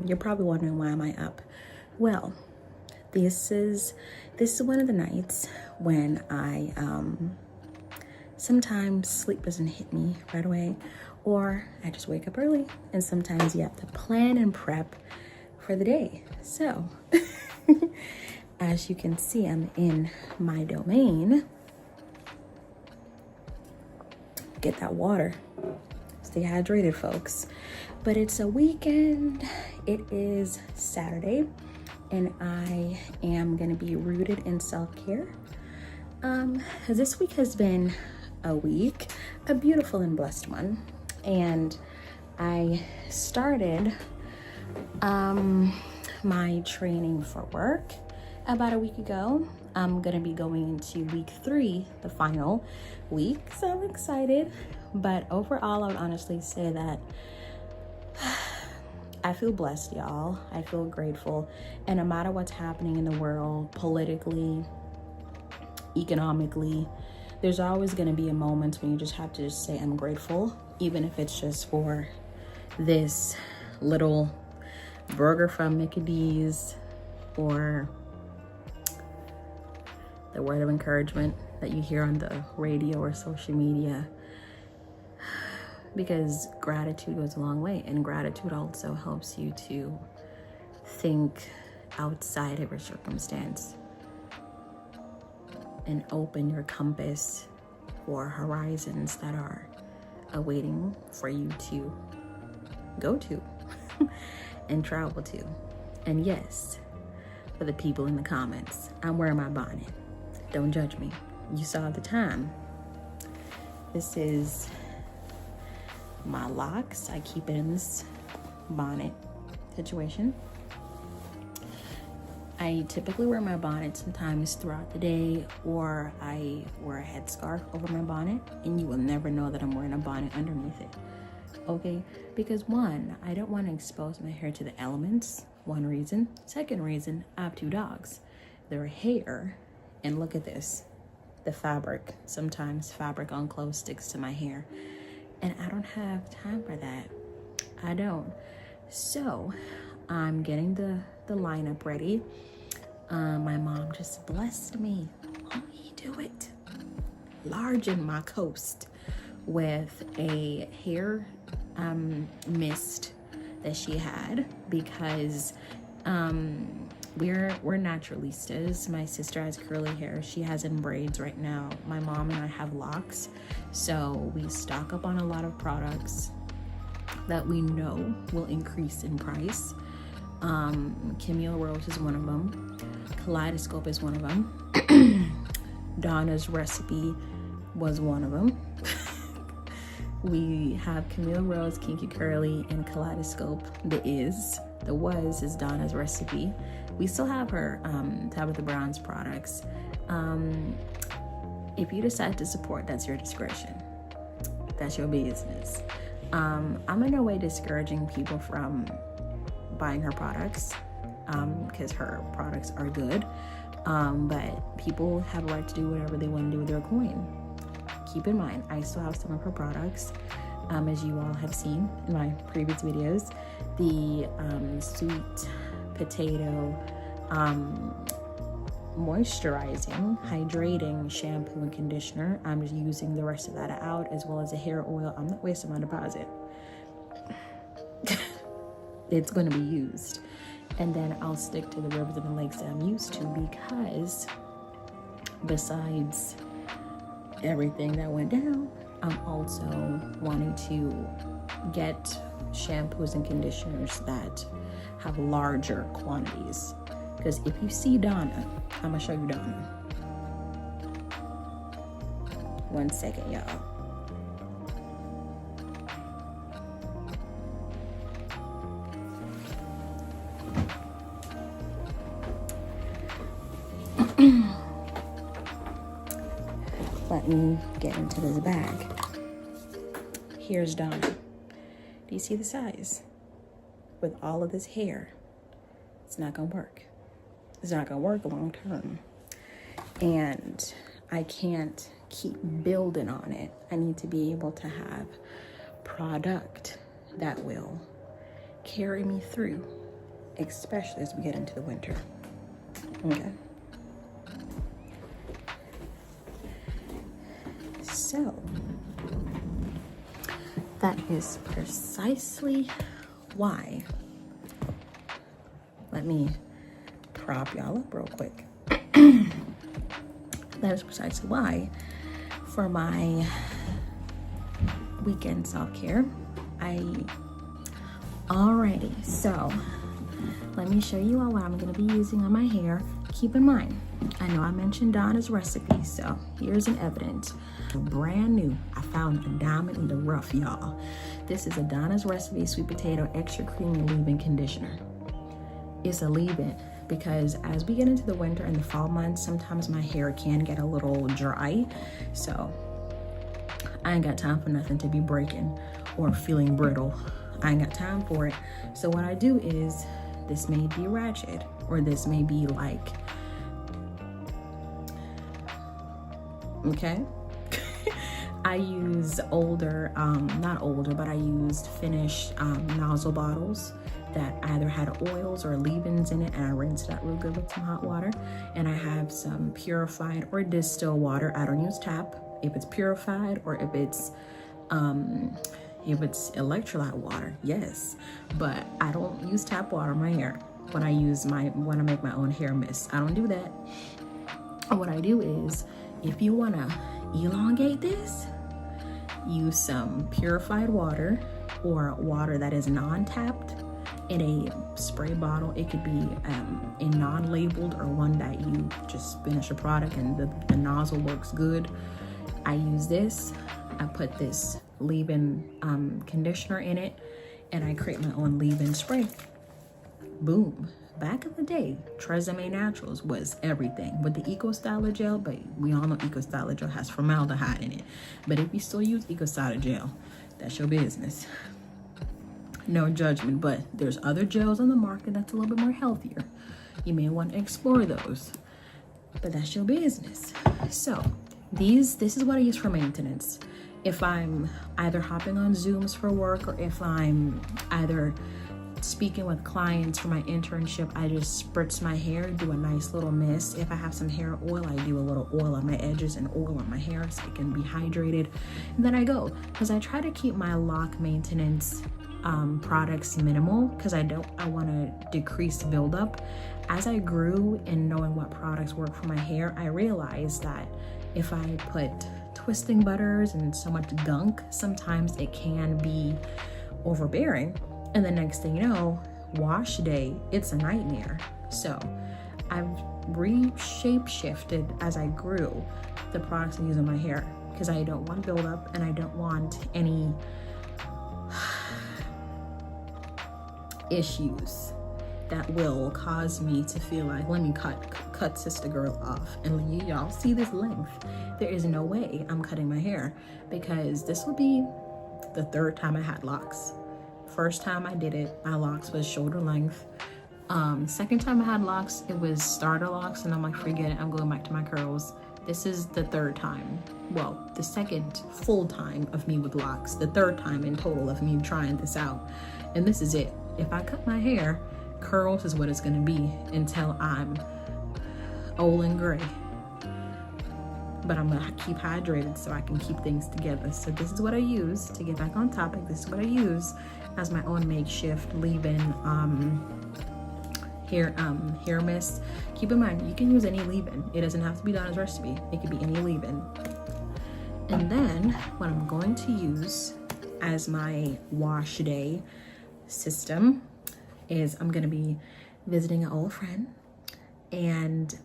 You're probably wondering, why am I up? Well, this is one of the nights when I sometimes sleep doesn't hit me right away, or I just wake up early, and sometimes you have to plan and prep for the day. So as you can see, I'm in my domain. Get that water. Stay hydrated, folks. But it's a weekend. It is Saturday, and I am gonna be rooted in self-care. This week has been a beautiful and blessed one. And I started my training for work about a week ago. I'm gonna be going into week 3, the final week, so I'm excited. But overall, I would honestly say that I feel blessed, y'all. I feel grateful. And no matter what's happening in the world, politically, economically, there's always gonna be a moment when you just have to just say, I'm grateful, even if it's just for this little burger from Mickey D's, or the word of encouragement that you hear on the radio or social media. Because gratitude goes a long way, and gratitude also helps you to think outside of your circumstance and open your compass for horizons that are awaiting for you to go to and travel to. And yes, for the people in the comments, I'm wearing my bonnet. Don't judge me. You saw the time. This is my locks. I keep it in this bonnet situation. I typically wear my bonnet sometimes throughout the day, or I wear a headscarf over my bonnet, and you will never know that I'm wearing a bonnet underneath it. Okay? Because one, I don't want to expose my hair to the elements. One reason. Second reason, I have 2 dogs. Their hair, and look at this, the fabric. Sometimes fabric on clothes sticks to my hair, and I don't have time for that. I don't. So I'm getting the lineup ready. My mom just blessed me. Mommy, do it. Large in my coast with a hair mist that she had, because we're naturalistas. My sister has curly hair. She has in braids right now. My mom and I have locks. So we stock up on a lot of products that we know will increase in price. Camille Rose is one of them. Kaleidoscope is one of them. Donna's Recipe was one of them. We have Camille Rose, Kinky Curly, and Kaleidoscope. The was is Donna's Recipe. We still have her Tabitha Brown's products. If you decide to support, that's your discretion. That's your business. I'm in no way discouraging people from buying her products, because her products are good. But people have a right to do whatever they want to do with their coin. Keep in mind, I still have some of her products, as you all have seen in my previous videos. The sweet potato moisturizing, hydrating shampoo and conditioner. I'm just using the rest of that out, as well as a hair oil. I'm not wasting my deposit. It's going to be used. And then I'll stick to the rivers and the lakes that I'm used to, because besides everything that went down, I'm also wanting to get shampoos and conditioners that have larger quantities. Because if you see Donna, I'm gonna show you Donna. 1 second, y'all. Let me get into this bag. Here's Donna. Do you see the size? With all of this hair, it's not gonna work. It's not gonna work long term. And I can't keep building on it. I need to be able to have product that will carry me through especially as we get into the winter. Okay. So that is precisely why. Let me prop y'all up real quick. That is precisely why for my weekend self-care, alrighty, so let me show you all what I'm going to be using on my hair. Keep in mind, I know I mentioned Donna's recipe, so here's an evidence. Brand new, I found a diamond in the rough, y'all. This is a Donna's recipe sweet potato extra creamy leave-in conditioner. It's a leave-in because as we get into the winter and the fall months, sometimes my hair can get a little dry, so I ain't got time for nothing to be breaking or feeling brittle. I ain't got time for it. So what I do is, this may be ratchet, or this may be like, okay, I use older, not older, but I used finished nozzle bottles that either had oils or leave-ins in it, and I rinsed that real good with some hot water. And I have some purified or distilled water. I don't use tap. If it's purified, or if it's electrolyte water, yes, but I don't use tap water in my hair when I make my own hair mist. I don't do that. What I do is, if you want to elongate this, use some purified water or water that is non-tapped in a spray bottle. It could be a non-labeled or one that you just finish a product and the nozzle works good. I use this. I put this leave-in conditioner in it, and I create my own leave-in spray. Boom. Back in the day, Tresemme Naturals was everything with the Eco Styler gel, but we all know Eco Styler gel has formaldehyde in it. But if you still use Eco Styler gel, that's your business. No judgment, but there's other gels on the market that's a little bit more healthier. You may want to explore those, but that's your business. So this is what I use for maintenance. If I'm either hopping on Zooms for work, or if I'm either speaking with clients for my internship, I just spritz my hair, do a nice little mist. If I have some hair oil, I do a little oil on my edges and oil on my hair so it can be hydrated. And then I go, because I try to keep my lock maintenance products minimal, because I want to decrease buildup. As I grew in knowing what products work for my hair, I realized that if I put twisting butters and so much gunk, sometimes it can be overbearing. And the next thing you know, wash day, it's a nightmare. So I've shifted as I grew the products I use on my hair, because I don't want buildup and I don't want any issues that will cause me to feel like, let me cut sister girl off. And y'all see this length. There is no way I'm cutting my hair, because this will be the third time I had locks. First time I did it, my locks was shoulder length. Second time I had locks, it was starter locks, and I'm like, forget it, I'm going back to my curls. This is the third time. Well, the second full time of me with locks, the third time in total of me trying this out. And this is it. If I cut my hair, curls is what it's gonna be until I'm old and gray. But I'm gonna keep hydrated so I can keep things together. So this is what I use, to get back on topic, this is what I use as my own makeshift leave-in hair mist. Keep in mind, you can use any leave-in. It doesn't have to be Donna's recipe. It could be any leave-in. And then what I'm going to use as my wash day system is, I'm gonna be visiting an old friend, and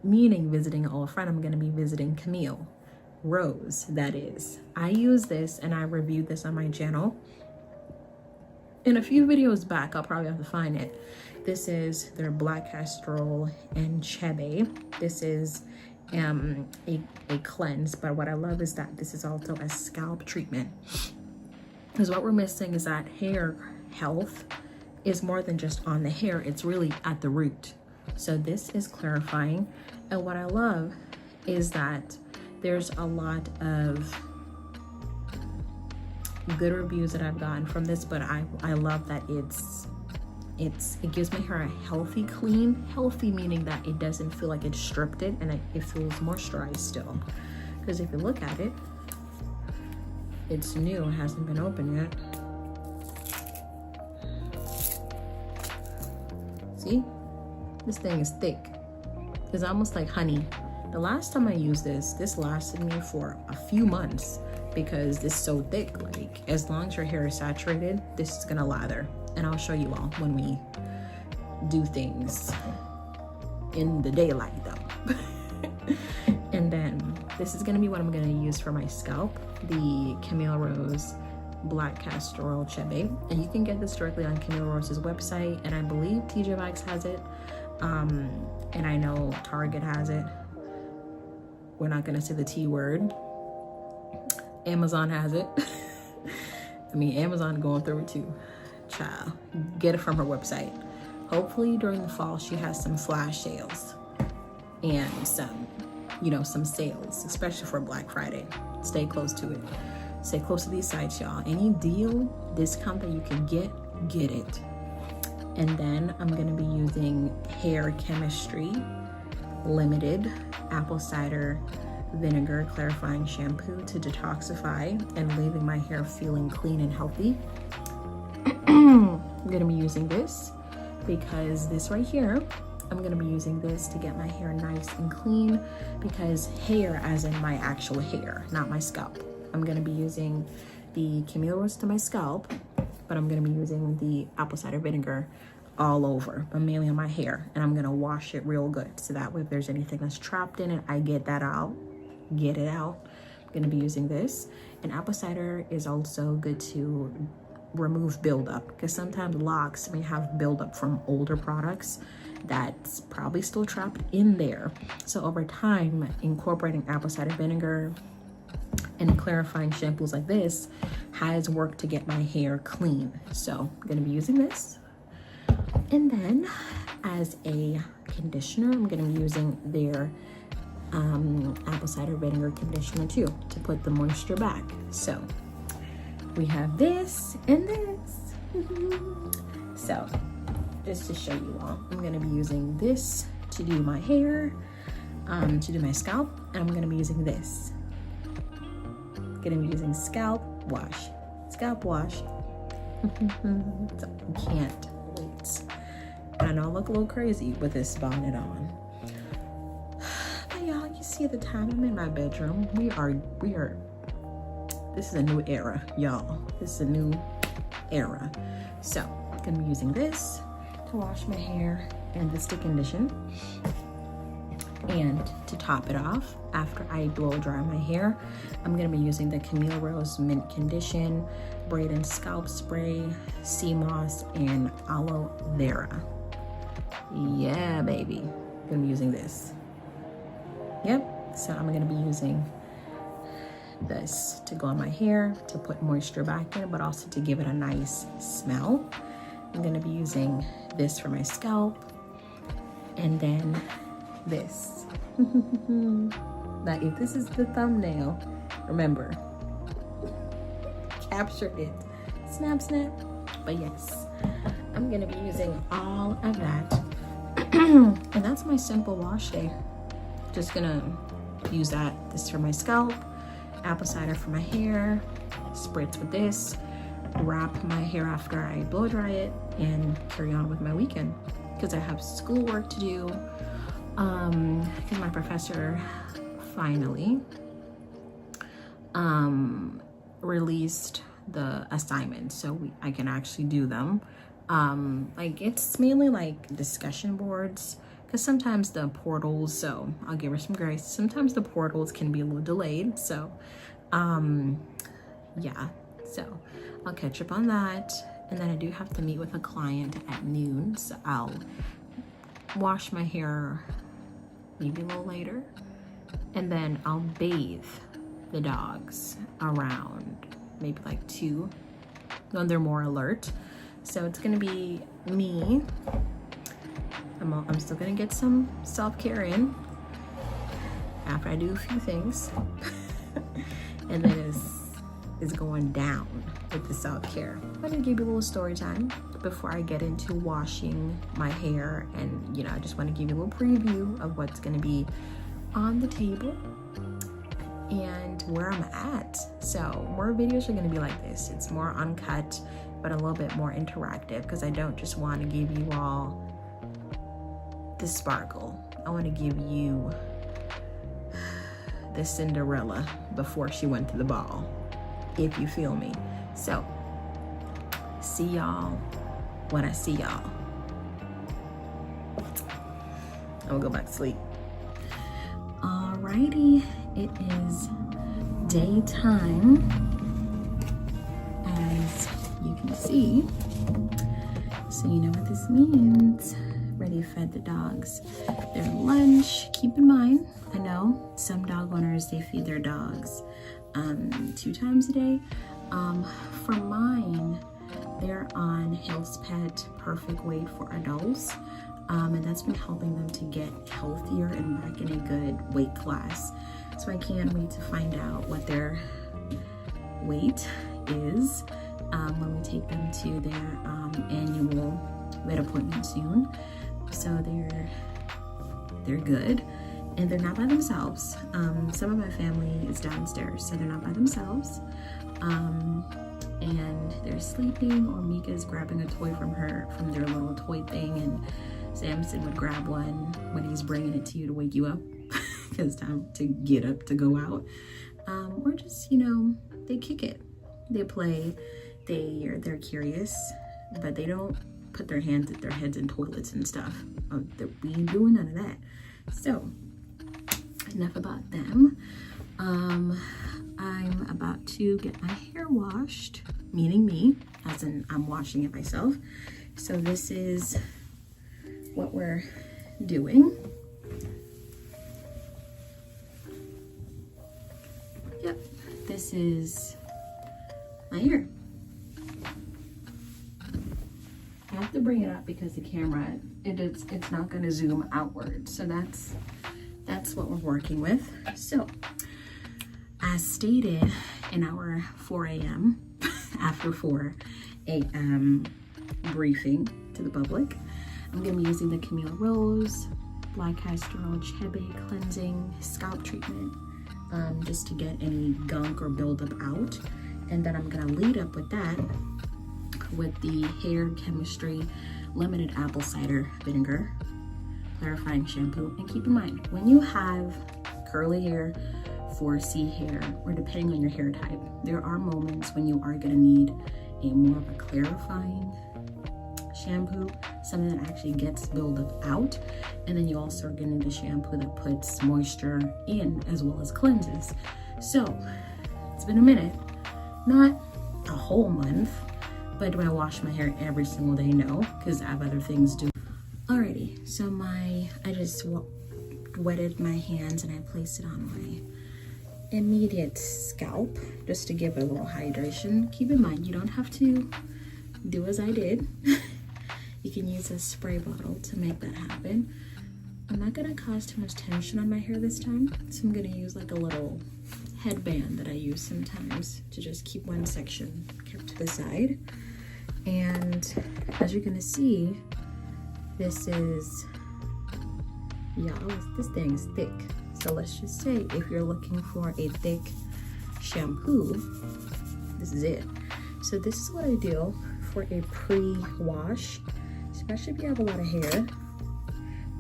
visiting an old friend, I'm gonna be visiting Camille Rose, that is. I use this, and I reviewed this on my channel in a few videos back. I'll probably have to find it. This is their black castor oil and chebe. This is a cleanse, but what I love is that this is also a scalp treatment, because what we're missing is that hair health is more than just on the hair, it's really at the root. So this is clarifying. And what I love is that there's a lot of good reviews that I've gotten from this, but I love that it's it gives my hair a healthy clean. Healthy meaning that it doesn't feel like it's stripped it, and it feels moisturized still. Because if you look at it, it's new, it hasn't been opened yet. See, this thing is thick. It's almost like honey. The last time I used this lasted me for a few months because this is so thick. Like, as long as your hair is saturated, this is gonna lather. And I'll show you all when we do things in the daylight though. And then this is gonna be what I'm gonna use for my scalp, the Camille Rose Black Castor Oil Chebe. And you can get this directly on Camille Rose's website, and I believe TJ Maxx has it. And I know Target has it. We're not gonna say the T word. Amazon has it. I mean, Amazon going through it too. Child, get it from her website. Hopefully during the fall she has some flash sales and some, you know, some sales, especially for Black Friday. Stay close to it. Stay close to these sites, y'all. Any deal, discount that you can get it. And then I'm gonna be using Hair Chemistry Limited Apple Cider Vinegar Clarifying Shampoo to detoxify and leaving my hair feeling clean and healthy. I'm gonna be using this because this right here, I'm gonna be using this to get my hair nice and clean, because hair as in my actual hair, not my scalp. I'm gonna be using the Camille Rose to my scalp, but I'm gonna be using the apple cider vinegar all over, but mainly on my hair. And I'm gonna wash it real good, so that way if there's anything that's trapped in it, I get it out. I'm gonna be using this. And apple cider is also good to remove buildup, because sometimes locks may have buildup from older products that's probably still trapped in there. So over time, incorporating apple cider vinegar and clarifying shampoos like this has worked to get my hair clean. So I'm gonna be using this. And then as a conditioner, I'm gonna be using their apple cider vinegar conditioner too, to put the moisture back. So we have this and this. So just to show you all, I'm gonna be using this to do my hair, to do my scalp, and I'm gonna be using this. Gonna be using scalp wash. So I can't wait. I know I look a little crazy with this bonnet on. But y'all, you see the time I'm in my bedroom. We are, this is a new era, y'all. This is a new era. So I'm gonna be using this to wash my hair and this to condition. And to top it off, after I blow dry my hair, I'm gonna be using the Camille Rose Mint Condition, Braid and Scalp Spray, Sea Moss, and Aloe Vera. Yeah, baby. I'm gonna be using this. Yep, so I'm gonna be using this to go on my hair, to put moisture back in, but also to give it a nice smell. I'm gonna be using this for my scalp, and then this. Now, if this is the thumbnail, remember, captured it. Snap, snap. But yes, I'm gonna be using all of that. And that's my simple wash day. Just gonna use that. This for my scalp, apple cider for my hair, spritz with this, wrap my hair after I blow dry it, and carry on with my weekend. Because I have schoolwork to do. Because my professor finally released the assignments, so I can actually do them. Like, it's mainly like discussion boards, because sometimes the portals, so I'll give her some grace, sometimes the portals can be a little delayed. So yeah, so I'll catch up on that. And then I do have to meet with a client at noon, so I'll wash my hair maybe a little later, and then I'll bathe the dogs around maybe like 2 when they're more alert. So it's gonna be me. I'm still gonna get some self-care in after I do a few things. And then it's is going down with the self-care. I'm gonna give you a little story time before I get into washing my hair, and I just want to give you a little preview of what's going to be on the table and where I'm at. So more videos are going to be like this. It's more uncut, but a little bit more interactive, because I don't just want to give you all the sparkle. I want to give you the Cinderella before she went to the ball, if you feel me. So see y'all when I see y'all. I'm gonna go back to sleep. Alrighty, it is daytime, as you can see. So you know what this means. Already fed the dogs their lunch. Keep in mind, I know some dog owners, they feed their dogs 2 times a day. For mine, they're on Hill's Pet Perfect Weight for adults, and that's been helping them to get healthier and back in a good weight class. So I can't wait to find out what their weight is when we take them to their annual vet appointment soon. So they're good, and they're not by themselves. Some of my family is downstairs, so they're not by themselves. And they're sleeping, or Mika's grabbing a toy from their little toy thing, and Samson would grab one when he's bringing it to you to wake you up because it's time to get up to go out. Or just, they kick it, they play, they're curious, but they don't put their heads in toilets and stuff. We ain't doing none of that. So enough about them. I'm about to get my hair washed, meaning me, as in I'm washing it myself. So this is what we're doing. Yep, this is my hair. I have to bring it up because the camera, it's not going to zoom outward. So that's what we're working with. So as stated in our 4 a.m. after 4 a.m. briefing to the public, I'm going to be using the Camille Rose Black Castor Oil Chebe Cleansing Scalp Treatment, just to get any gunk or buildup out. And then I'm going to lead up with that with the Hair Chemistry Limited Apple Cider Vinegar Clarifying Shampoo. And keep in mind, when you have curly hair, 4C hair, or depending on your hair type, there are moments when you are going to need a more of a clarifying shampoo, something that actually gets buildup out, and then you also are getting the shampoo that puts moisture in as well as cleanses. So it's been a minute, not a whole month, but do I wash my hair every single day? No, because I have other things to do. Alrighty, so I just wetted my hands and I placed it on my immediate scalp just to give it a little hydration. Keep in mind, you don't have to do as I did. You can use a spray bottle to make that happen. I'm not gonna cause too much tension on my hair this time, so I'm gonna use like a little headband that I use sometimes to just keep one section kept to the side. And as you're gonna see, this thing's thick. So let's just say if you're looking for a thick shampoo, this is it. So this is what I do for a pre-wash, especially if you have a lot of hair,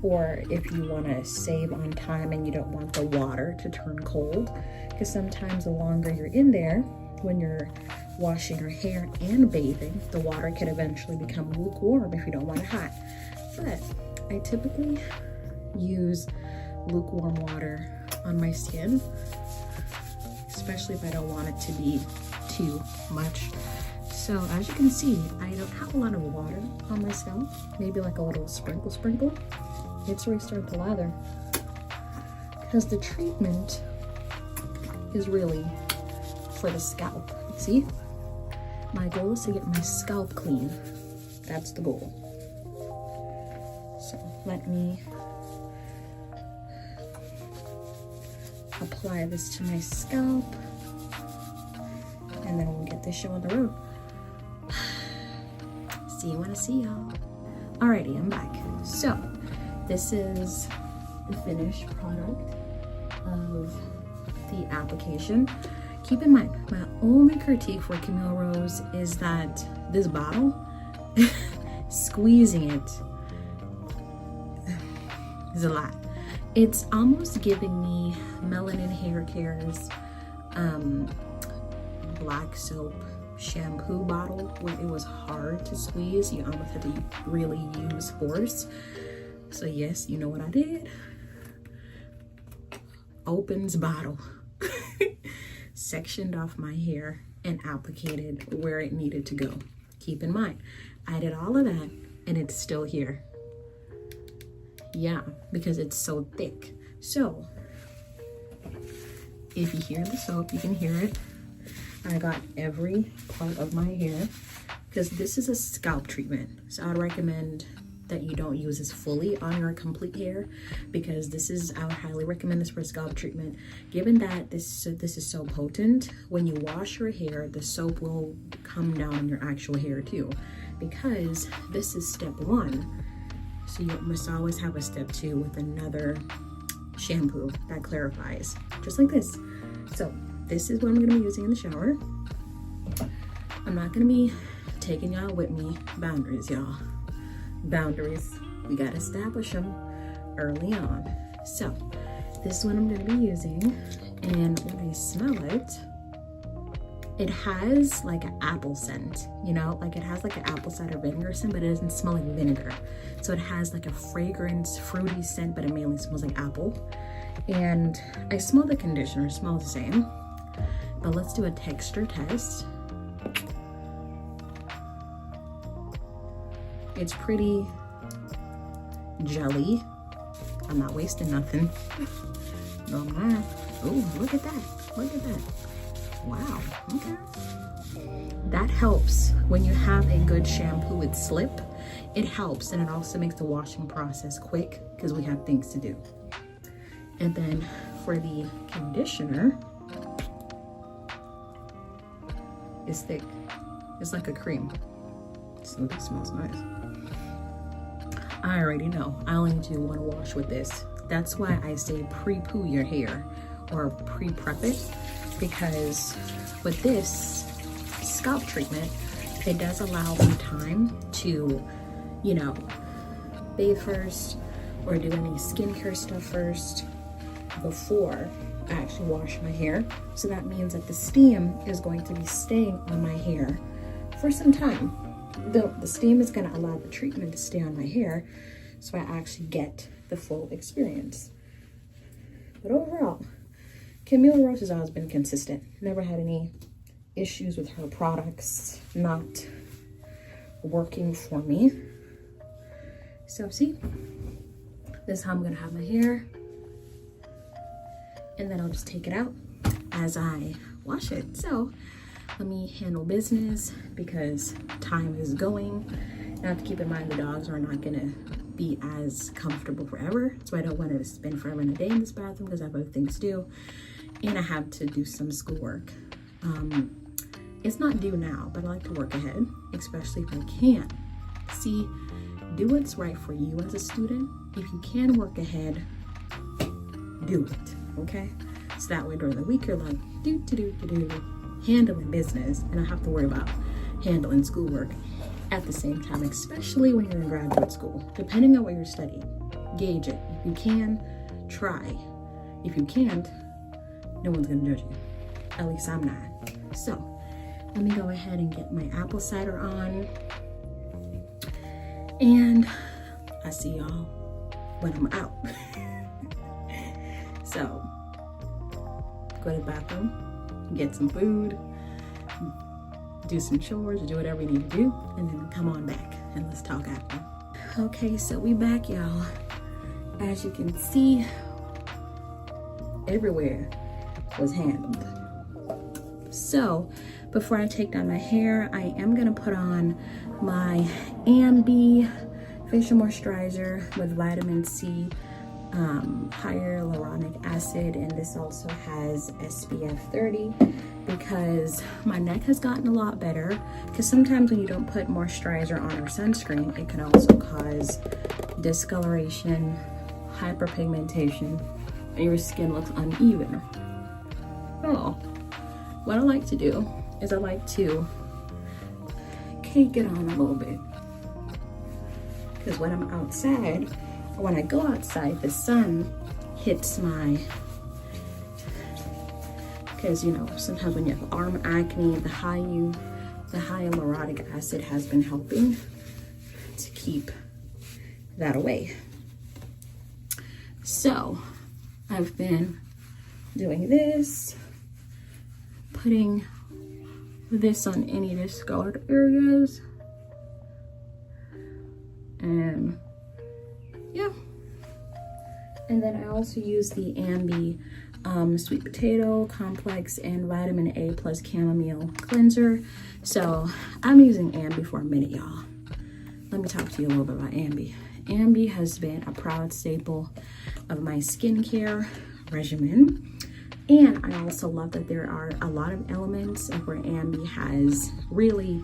or if you want to save on time and you don't want the water to turn cold, because sometimes the longer you're in there when you're washing your hair and bathing, the water can eventually become lukewarm if you don't want it hot. But I typically use lukewarm water on my skin, especially if I don't want it to be too much. So as you can see, I don't have a lot of water on my scalp, maybe like a little sprinkle. It's already starting to lather because the treatment is really for the scalp. See, my goal is to get my scalp clean. That's the goal. So let me apply this to my scalp, and get this show on the road. See you when I see y'all. Alrighty, I'm back. So this is the finished product of the application. Keep in mind, my only critique for Camille Rose is that this bottle, squeezing it is a lot. It's almost giving me Melanin Hair Care's black soap shampoo bottle, where it was hard to squeeze. You almost had to really use force. So yes, you know what I did? Opens bottle, sectioned off my hair and applicated where it needed to go. Keep in mind, I did all of that and it's still here. Yeah, because it's so thick. So if you hear the soap, you can hear it. I got every part of my hair because this is a scalp treatment. So I'd recommend that you don't use this fully on your complete hair, because I would highly recommend this for a scalp treatment. Given that this is so potent, when you wash your hair, the soap will come down on your actual hair too, because this is step 1. So you must always have a step 2 with another shampoo that clarifies, just like this. So this is what I'm gonna be using in the shower. I'm not gonna be taking y'all with me. Boundaries, y'all. Boundaries. We gotta establish them early on. So this is what I'm gonna be using, and when I smell it, it has like an apple scent, you know, like it has like an apple cider vinegar scent, but it doesn't smell like vinegar. So it has like a fragrance, fruity scent, but it mainly smells like apple. And I smell the conditioner, it smells the same. But let's do a texture test. It's pretty jelly. I'm not wasting nothing. No, I'm not. Oh, look at that. Look at that. Wow, okay. That helps when you have a good shampoo with slip. It helps, and it also makes the washing process quick because we have things to do. And then for the conditioner, it's thick. It's like a cream. So that smells nice. I already know I only do one wash with this. That's why I say pre-poo your hair or pre-prep it, because with this scalp treatment, it does allow me time to, you know, bathe first or do any skincare stuff first before I actually wash my hair. So that means that the steam is going to be staying on my hair for some time. The steam is going to allow the treatment to stay on my hair, so I actually get the full experience. But overall, Camille Rose has always been consistent. Never had any issues with her products not working for me. So see, this is how I'm gonna have my hair. And then I'll just take it out as I wash it. So let me handle business because time is going. I have to keep in mind the dogs are not gonna be as comfortable forever. So I don't want to spend forever in a day in this bathroom because I have other things to do. And I have to do some schoolwork. It's not due now, but I like to work ahead, especially if I can. See, do what's right for you as a student. If you can work ahead, do it, okay? So that way during the week you're like, handling business, and I have to worry about handling schoolwork at the same time, especially when you're in graduate school. Depending on what you're studying, gauge it. If you can, try. If you can't, no one's gonna judge you. At least I'm not. So let me go ahead and get my apple cider on. And I see y'all when I'm out. So go to the bathroom, get some food, do some chores, do whatever you need to do, and then come on back and let's talk after. Okay, so we back, y'all. As you can see, everywhere was handled. So before I take down my hair, I am gonna put on my AMB facial moisturizer with vitamin C hyaluronic acid, and this also has SPF 30 because my neck has gotten a lot better, because sometimes when you don't put moisturizer on or sunscreen, it can also cause discoloration, hyperpigmentation, and your skin looks uneven. So what I like to do is I like to cake it on a little bit, because when I'm outside, or when I go outside, the sun hits my, because you know, sometimes when you have arm acne, the hyaluronic acid has been helping to keep that away. So I've been doing this, putting this on any discolored areas, and yeah. And then I also use the Ambi sweet potato complex and vitamin A plus chamomile cleanser. So I'm using Ambi for a minute, y'all. Let me talk to you a little bit about Ambi. Ambi has been a proud staple of my skincare regimen. And I also love that there are a lot of elements where Ambi has really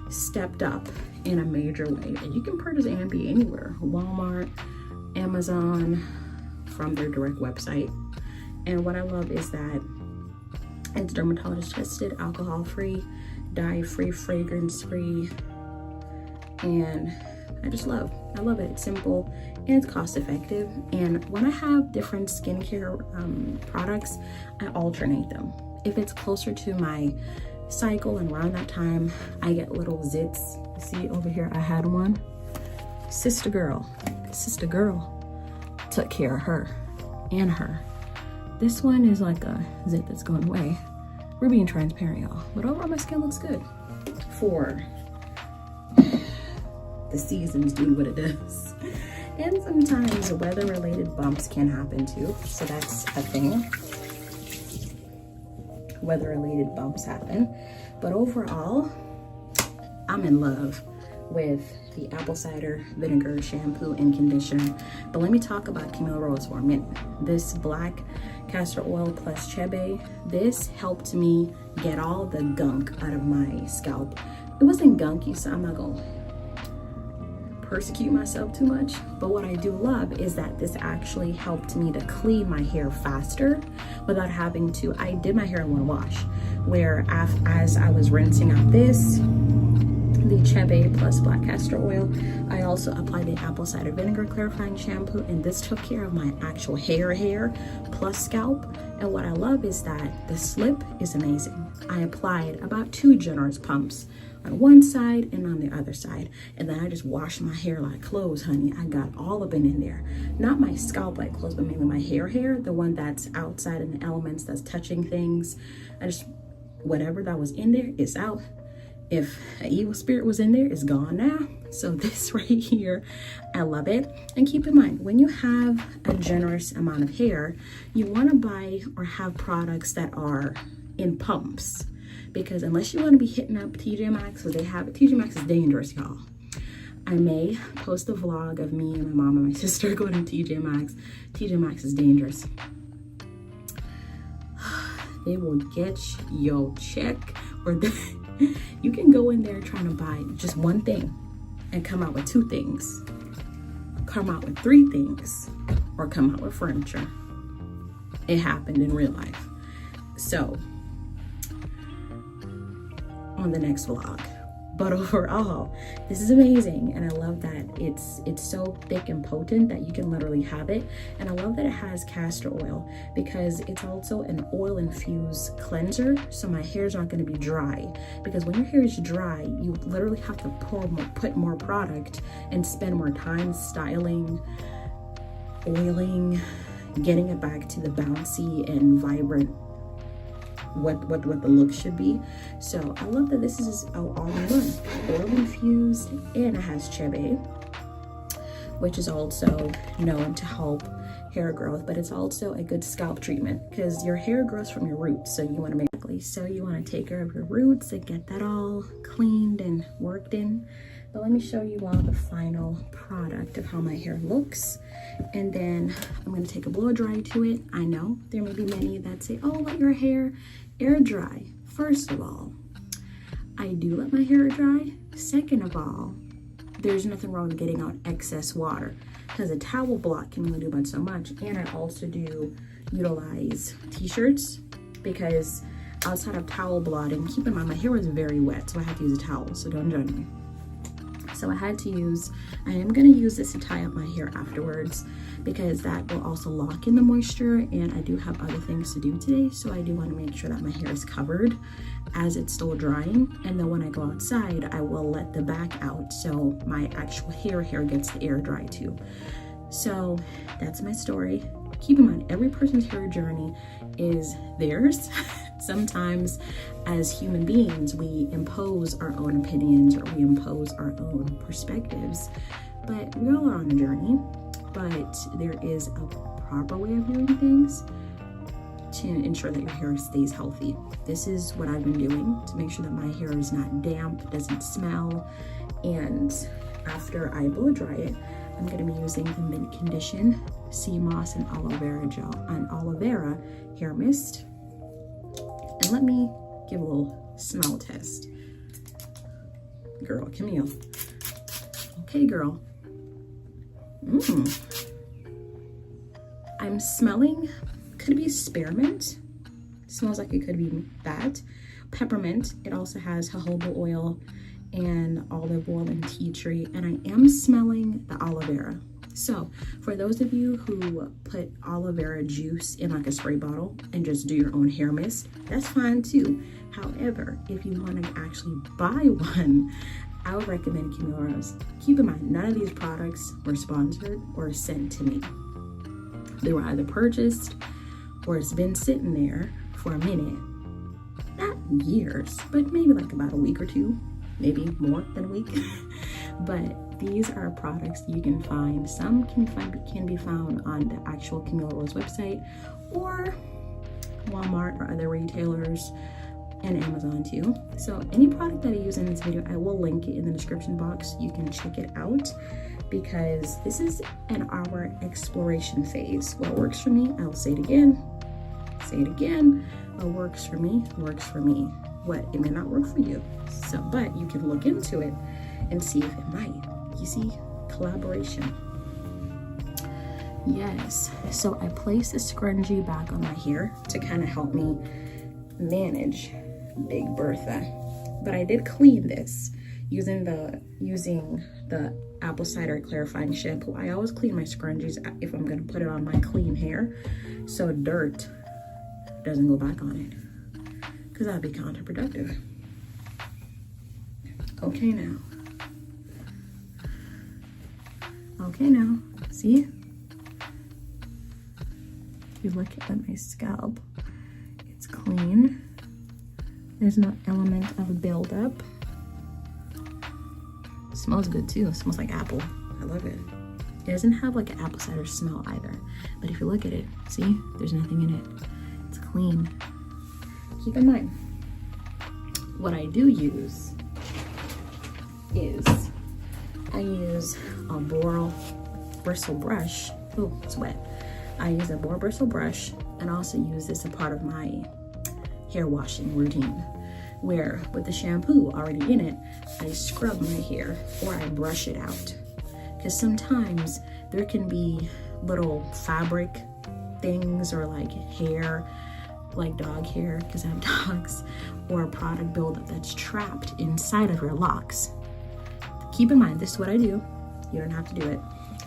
stepped up in a major way. And you can purchase Ambi anywhere, Walmart, Amazon, from their direct website. And what I love is that it's dermatologist tested, alcohol-free, dye-free, fragrance-free, and I love it. It's simple and it's cost-effective. And when I have different skincare products, I alternate them. If it's closer to my cycle and around that time, I get little zits. You see over here, I had one. Sister girl took care of her and her. This one is like a zit that's going away. We're being transparent, y'all. But overall, my skin looks good. For the seasons do what it does. And sometimes weather-related bumps can happen too. So that's a thing. Weather-related bumps happen. But overall, I'm in love with the apple cider vinegar shampoo and conditioner. But let me talk about Camille Rose for a minute. This black castor oil plus chebe, this helped me get all the gunk out of my scalp. It wasn't gunky, so I'm not gonna persecute myself too much, but what I do love is that this actually helped me to clean my hair faster without having to. I did my hair in one wash, where as I was rinsing out this, the chebe plus black castor oil, I also applied the apple cider vinegar clarifying shampoo, and this took care of my actual hair plus scalp. And what I love is that the slip is amazing. I applied about 2 generous pumps on one side and on the other side, and then I just washed my hair like clothes, honey. I got all of it in there. Not my scalp like clothes, but mainly my hair, the one that's outside in the elements, that's touching things. Whatever that was in there is out. If an evil spirit was in there, it's gone now. So this right here, I love it. And keep in mind, when you have a generous amount of hair, you want to buy or have products that are in pumps, because unless you want to be hitting up TJ Maxx, so they have it. TJ Maxx is dangerous, y'all. I may post a vlog of me and my mom and my sister going to TJ Maxx. TJ Maxx is dangerous. They will get your check, or you can go in there trying to buy just one thing and come out with 2 things, come out with 3 things, or come out with furniture. It happened in real life. So on the next vlog. But overall, this is amazing, and I love that it's so thick and potent that you can literally have it. And I love that it has castor oil, because it's also an oil infused cleanser, so my hair's not going to be dry. Because when your hair is dry, you literally have to put more product and spend more time styling, oiling, getting it back to the bouncy and vibrant what the look should be. So I love that this is all-in-one, oil infused, and it has chebe, which is also known to help hair growth, but it's also a good scalp treatment, because your hair grows from your roots, so you want to take care of your roots and get that all cleaned and worked in. But let me show you all the final product of how my hair looks. And then I'm gonna take a blow dry to it. I know there may be many that say, oh, let your hair air dry. First of all, I do let my hair dry. Second of all, there's nothing wrong with getting out excess water, because a towel block can only do but so much. And I also do utilize t-shirts, because outside of towel blotting, keep in mind my hair was very wet, so I had to use a towel, so don't judge me. So I am gonna use this to tie up my hair afterwards, because that will also lock in the moisture, and I do have other things to do today, so I do want to make sure that my hair is covered as it's still drying. And then when I go outside, I will let the back out so my actual hair gets the air dry too. So that's my story. Keep in mind, every person's hair journey is theirs. Sometimes as human beings, we impose our own opinions or we impose our own perspectives, but we all are on a journey. But there is a proper way of doing things to ensure that your hair stays healthy. This is what I've been doing to make sure that my hair is not damp, doesn't smell. And after I blow dry it, I'm going to be using the Mint Condition Sea Moss and Aloe Vera Gel and Aloe Vera Hair Mist. And let me give a little smell test. Girl, Camille. Okay, girl. I'm smelling, could be spearmint. Smells like it could be that. Peppermint. It also has jojoba oil and olive oil and tea tree. And I am smelling the aloe vera. So for those of you who put aloe vera juice in like a spray bottle and just do your own hair mist, that's fine too. However, if you want to actually buy one, I would recommend Camille Rose. Keep in mind, none of these products were sponsored or sent to me. They were either purchased or it's been sitting there for a minute. Not years, but maybe like about a week or two, maybe more than a week. But these are products you can find. Some can be found on the actual Camille Rose website or Walmart or other retailers, and Amazon too. So any product that I use in this video, I will link it in the description box. You can check it out, because this is in our exploration phase. What works for me, I'll say it again. What works for me, works for me. What, it may not work for you. So, but you can look into it and see if it might. You see, collaboration. Yes, so I placed the scrunchie back on my hair to kind of help me manage Big Bertha. But I did clean this using the apple cider clarifying shampoo. I always clean my scrunchies if I'm gonna put it on my clean hair, so dirt doesn't go back on it, because that'd be counterproductive. Okay now, see? If you look at my scalp, it's clean. There's no element of buildup. It smells good too. It smells like apple. I love it. It doesn't have like an apple cider smell either. But if you look at it, see, there's nothing in it. It's clean. Keep in mind, what I do use is I use a boar bristle brush. Oh, it's wet. I use a boar bristle brush, and also use this as a part of my hair washing routine, where with the shampoo already in it, I scrub my hair or I brush it out, because sometimes there can be little fabric things or like hair, like dog hair, because I have dogs, or a product buildup that's trapped inside of your locks. Keep in mind, this is what I do. You don't have to do it,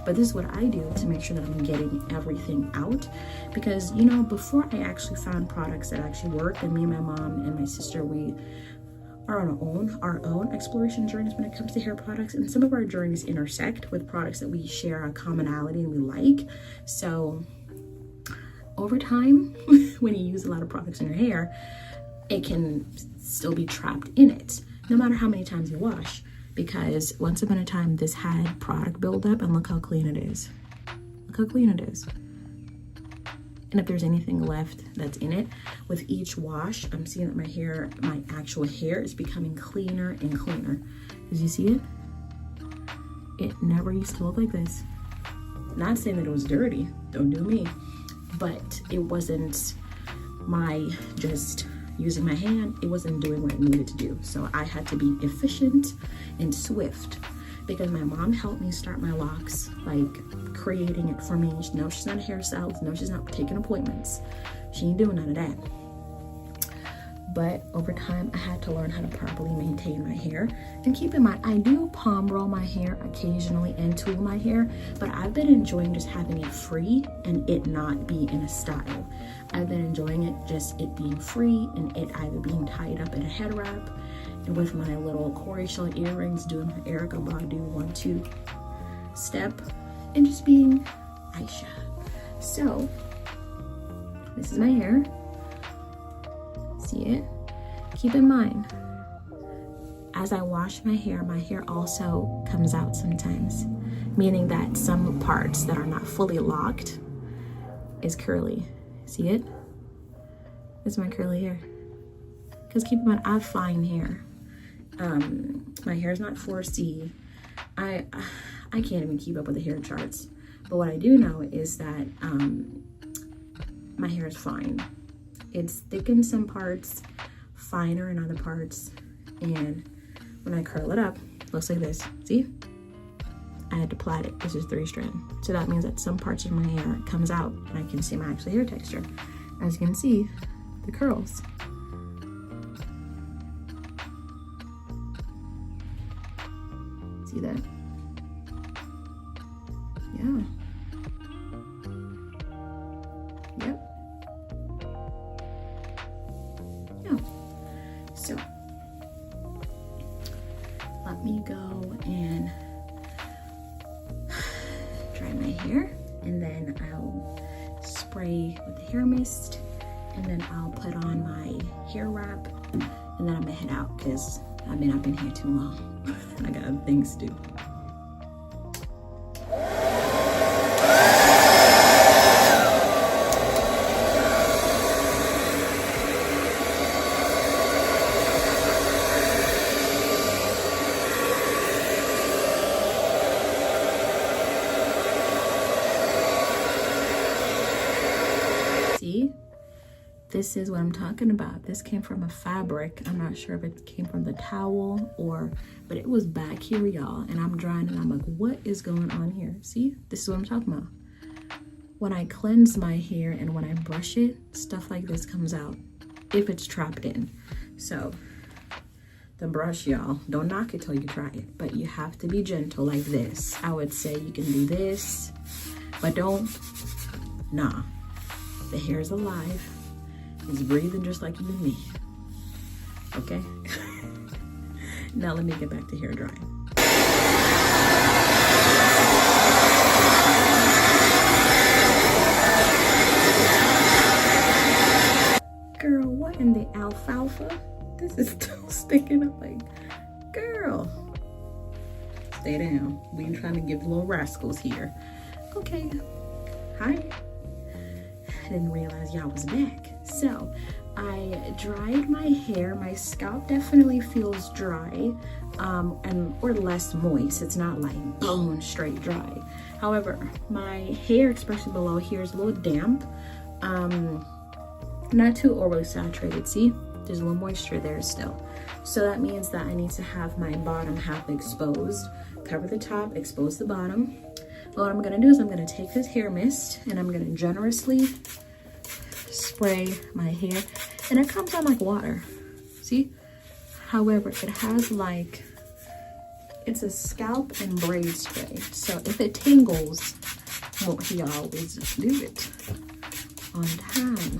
but this is what I do to make sure that I'm getting everything out. Because, you know, before I actually found products that actually work, and me and my mom and my sister, we are on our own exploration journeys when it comes to hair products, and some of our journeys intersect with products that we share a commonality and we like. So over time, when you use a lot of products in your hair, it can still be trapped in it, no matter how many times you wash. Because once upon a time, this had product buildup, and look how clean it is. Look how clean it is. And if there's anything left that's in it, with each wash, I'm seeing that my actual hair is becoming cleaner and cleaner. Did you see it? it never used to look like this. Not saying that it was dirty, don't do me, but it wasn't my just using my hand, it wasn't doing what it needed to do. So I had to be efficient and swift, because my mom helped me start my locks, like creating it for me. No, she's not a hairstylist. No, she's not taking appointments. She ain't doing none of that. But over time, I had to learn how to properly maintain my hair. And keep in mind, I do palm roll my hair occasionally and tool my hair, but I've been enjoying just having it free and it not be in a style. I've been enjoying it, just it being free and it either being tied up in a head wrap and with my little Corey shell earrings, doing my Erica Badu 1-2 step and just being Aisha. So this is my hair. See it? Keep in mind, as I wash my hair also comes out sometimes, meaning that some parts that are not fully locked is curly. See it? This is my curly hair. Because keep in mind, I have fine hair. My hair is not 4C. I can't even keep up with the hair charts. But what I do know is that my hair is fine. It's thick in some parts, finer in other parts, and when I curl it up, it looks like this. See? I had to plait it. This is 3-strand. So that means that some parts of my hair comes out and I can see my actual hair texture. As you can see, the curls. See that? Yeah. Yep. Yeah. So let me go and dry my hair, and then I'll spray with the hair mist, and then I'll put on my hair wrap, and then I'm gonna head out because I've been up in here too long. I got other things to do. See? This is what I'm talking about. This came from a fabric. I'm not sure if it came from the towel but it was back here, y'all. And I'm drying and I'm like, what is going on here? See, this is what I'm talking about. When I cleanse my hair and when I brush it, stuff like this comes out if it's trapped in. So the brush, y'all, don't knock it till you try it, but you have to be gentle like this. I would say you can do this, but nah, the hair is alive. It's breathing just like you and me. Okay? Now let me get back to hair drying. Girl, what in the alfalfa? This is still sticking up like, girl. Stay down. We ain't trying to give little rascals here. Okay. Hi. I didn't realize y'all was back. So I dried my hair. My scalp definitely feels dry or less moist. It's not like bone straight dry. However, my hair, especially below here, is a little damp. Not too overly saturated. See, there's a little moisture there still. So that means that I need to have my bottom half exposed. Cover the top, expose the bottom. What I'm gonna do is I'm gonna take this hair mist and I'm gonna generously spray my hair, and it comes out like water. See? However, it has like, it's a scalp and braid spray. So if it tingles, well, he always do it on time.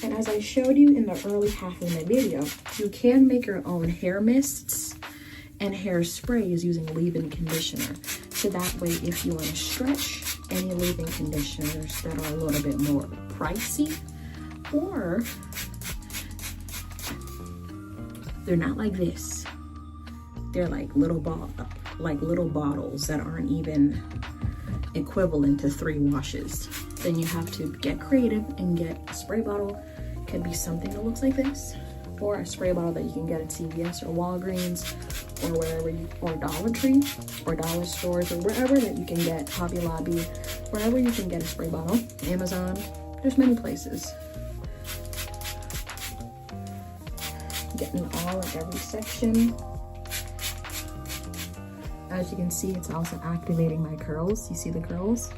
And as I showed you in the early half of the video, you can make your own hair mists and hair sprays using leave-in conditioner. So that way, if you want to stretch any leave-in conditioners that are a little bit more pricey, or they're not like this, they're like little bottles that aren't even equivalent to 3 washes, then you have to get creative and get a spray bottle. Could be something that looks like this, or a spray bottle that you can get at CVS or Walgreens or wherever you, or Dollar Tree or dollar stores or wherever that you can get, Hobby Lobby, wherever you can get a spray bottle, Amazon, there's many places. Getting all of every section. As you can see, it's also activating my curls. You see the curls?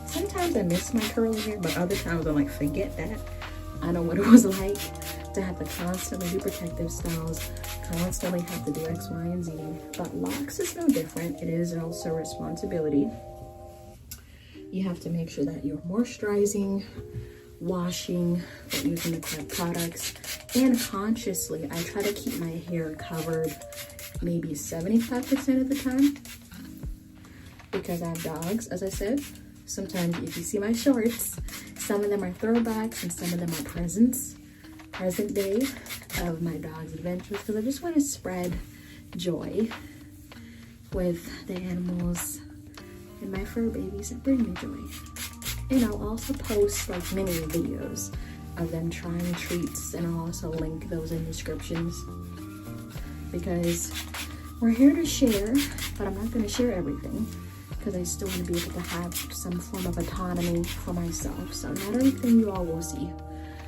Sometimes I miss my curly hair, but other times I'm like, forget that. I know what it was like to have to constantly do protective styles, constantly have to do X, Y, and Z. But locks is no different. It is also a responsibility. You have to make sure that you're moisturizing, washing, using the correct products, and consciously, I try to keep my hair covered maybe 75% of the time because I have dogs, as I said. Sometimes if you see my shorts, some of them are throwbacks and some of them are present day of my dog's adventures, because I just want to spread joy with the animals and my fur babies that bring me joy. And I'll also post like mini videos of them trying treats, and I'll also link those in descriptions because we're here to share, but I'm not going to share everything because I still want to be able to have some form of autonomy for myself. So not everything you all will see.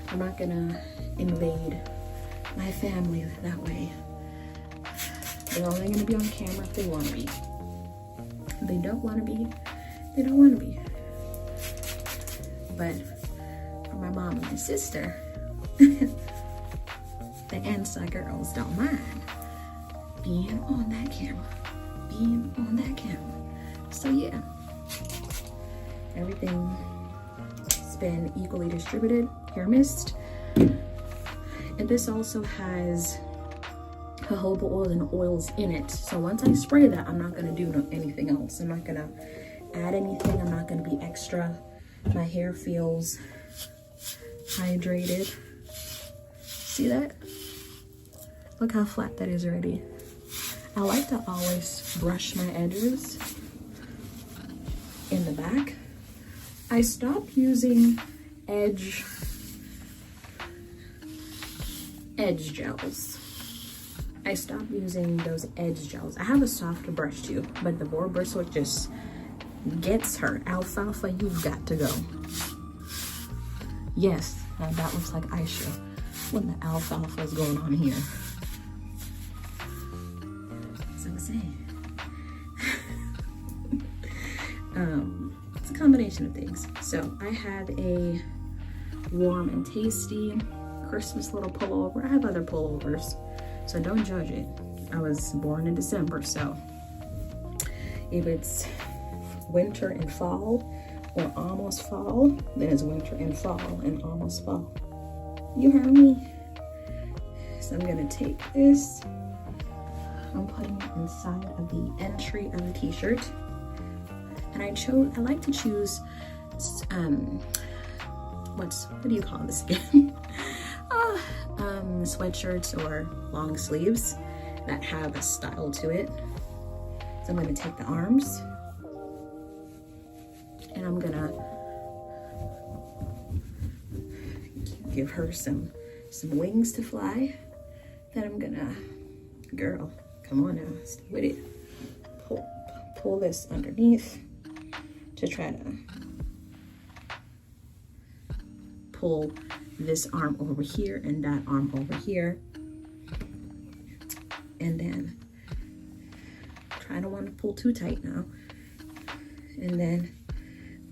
I'm not going to invade my family that way. They're only going to be on camera if they want to be. If they don't want to be, they don't want to be. But for my mom and my sister, the Ansa girls don't mind being on that camera. So yeah, everything's been equally distributed, hair mist. And this also has jojoba oil and oils in it. So once I spray that, I'm not gonna do anything else. I'm not gonna add anything. I'm not gonna be extra. My hair feels hydrated. See that? Look how flat that is already. I like to always brush my edges in the back. I stopped using edge gels. I stopped using those edge gels. I have a softer brush too, but the boar bristle just gets her. Alfalfa, you've got to go. Yes, that looks like Aisha when the alfalfa is going on here. So I'm saying. It's a combination of things. So I have a warm and tasty Christmas little pullover. I have other pullovers, so don't judge it. I was born in December, so if it's winter and fall or almost fall, then it's winter and fall and almost fall. You heard me? So I'm gonna take this, I'm putting it inside of the entry of the t-shirt. And I like to choose, what do you call this again? Sweatshirts or long sleeves that have a style to it. So I'm gonna take the arms and I'm gonna give her some wings to fly. Then I'm gonna, girl, come on now, stay with it. Pull this underneath to try to pull this arm over here and that arm over here. And then try to want to pull too tight now. And then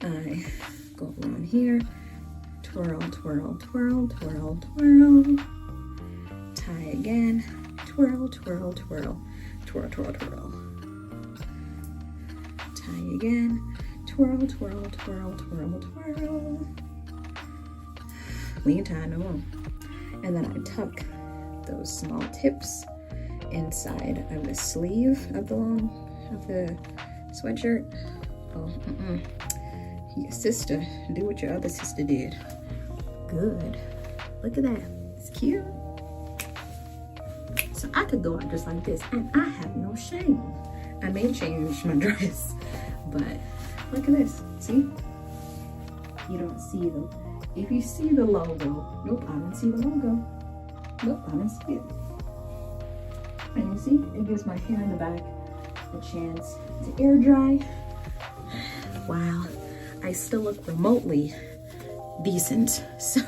I go around here, twirl, twirl, twirl, twirl, twirl, tie again, twirl, twirl, twirl, twirl, twirl, twirl, tie again, twirl, twirl, twirl, twirl, twirl. We ain't tying no more. And then I tuck those small tips inside of the sleeve of the sweatshirt. Oh, your sister, do what your other sister did. Good. Look at that. It's cute. So I could go out just like this, and I have no shame. I may change my dress, but look at this. See? You don't see them. If you see the logo, nope, I don't see the logo. Nope, I didn't see it. And you see, it gives my hair in the back a chance to air dry while I still look remotely decent. So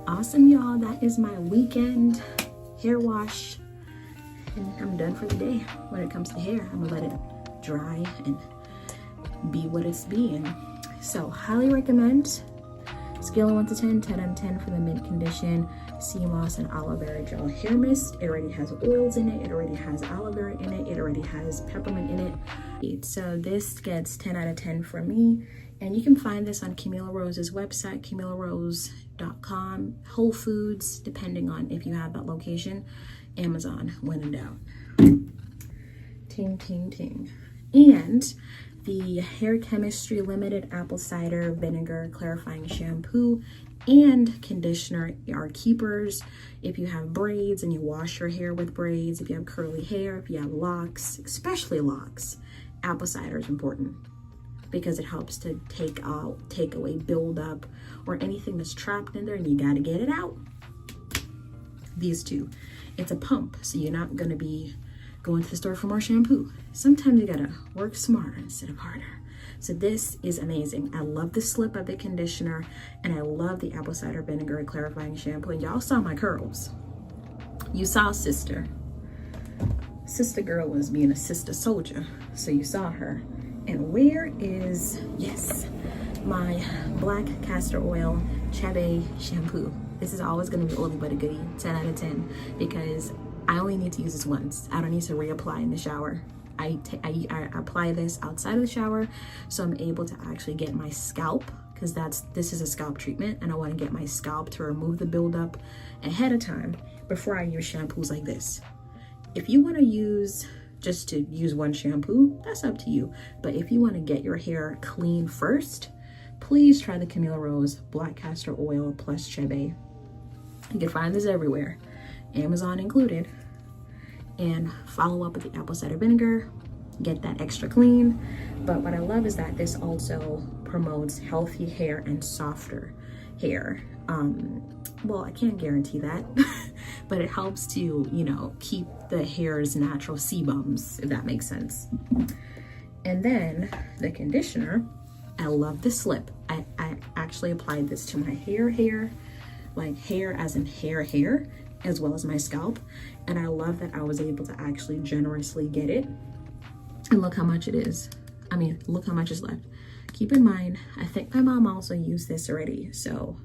awesome, y'all. That is my weekend hair wash, and I'm done for the day. When it comes to hair, I'm gonna let it dry and be what it's being. So highly recommend. Scale of 1 to 10, 10 out of 10 for the mint condition sea moss and aloe vera gel hair mist. It already has oils in it, it already has aloe vera in it, it already has peppermint in it. So this gets 10 out of 10 for me. And you can find this on Camille Rose's website, camillerose.com, Whole Foods, depending on if you have that location, Amazon, when in doubt. Ting, ting, ting. And the Hair Chemistry Limited Apple Cider Vinegar Clarifying Shampoo and Conditioner are keepers. If you have braids and you wash your hair with braids, if you have curly hair, if you have locks, especially locks, apple cider is important because it helps to take away buildup or anything that's trapped in there and you gotta get it out. These two, it's a pump, so you're not gonna be going to the store for more shampoo. Sometimes you gotta work smarter instead of harder. So this is amazing. I love the slip of the conditioner and I love the apple cider vinegar clarifying shampoo. And y'all saw my curls. You saw sister. Sister girl was being a sister soldier. So you saw her. And where is, yes, my black castor oil Chebe shampoo. This is always gonna be oldie but a goodie, 10 out of 10, because I only need to use this once. I don't need to reapply in the shower. I apply this outside of the shower, so I'm able to actually get my scalp, because this is a scalp treatment, and I want to get my scalp to remove the buildup ahead of time before I use shampoos like this. If you want to use one shampoo, that's up to you. But if you want to get your hair clean first, please try the Camille Rose Black Castor Oil plus Chebe. You can find this everywhere, Amazon included. And follow up with the apple cider vinegar, get that extra clean. But what I love is that this also promotes healthy hair and softer hair. Well, I can't guarantee that, but it helps to, you know, keep the hair's natural sebums, if that makes sense. And then the conditioner, I love the slip. I actually applied this to my hair, like hair as in hair, as well as my scalp. And I love that I was able to actually generously get it. And look how much it is. I mean, look how much is left. Keep in mind, I think my mom also used this already. So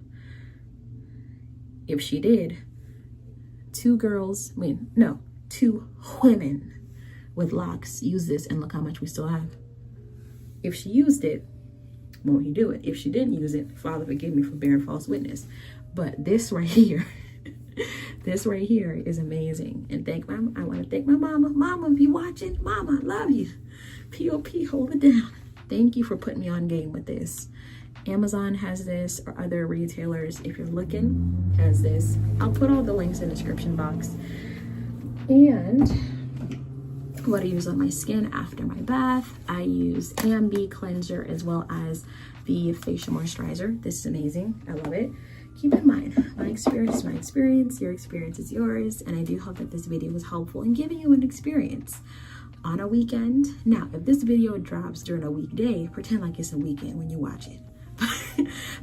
if she did, two women with locks use this, and look how much we still have. If she used it, won't he do it? If she didn't use it, Father forgive me for bearing false witness. But this right here, this right here is amazing. And I want to thank my mama. Mama, if you watching, mama, I love you. POP, hold it down. Thank you for putting me on game with this. Amazon has this, or other retailers, if you're looking, has this. I'll put all the links in the description box. And what I use on my skin after my bath, I use Ambi cleanser as well as the facial moisturizer. This is amazing. I love it. Keep in mind, my experience is my experience, your experience is yours, and I do hope that this video was helpful in giving you an experience on a weekend. Now, if this video drops during a weekday, pretend like it's a weekend when you watch it.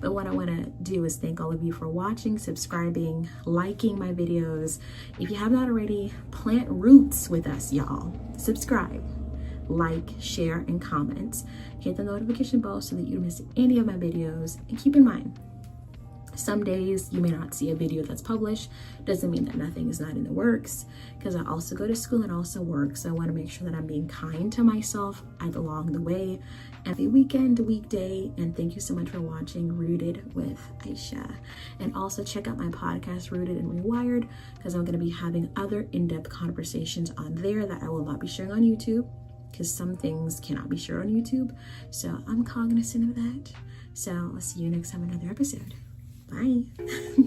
But what I want to do is thank all of you for watching, subscribing, liking my videos. If you have not already, plant roots with us, y'all. Subscribe, like, share, and comment. Hit the notification bell so that you don't miss any of my videos. And keep in mind, some days you may not see a video that's published. Doesn't mean that nothing is not in the works, because I also go to school and also work. So I want to make sure that I'm being kind to myself along the way. Every weekend, weekday, and thank you so much for watching Rooted with Aisha. And also check out my podcast, Rooted and Rewired, because I'm going to be having other in-depth conversations on there that I will not be sharing on YouTube, because some things cannot be shared on YouTube. So I'm cognizant of that. So I'll see you next time in another episode. Bye.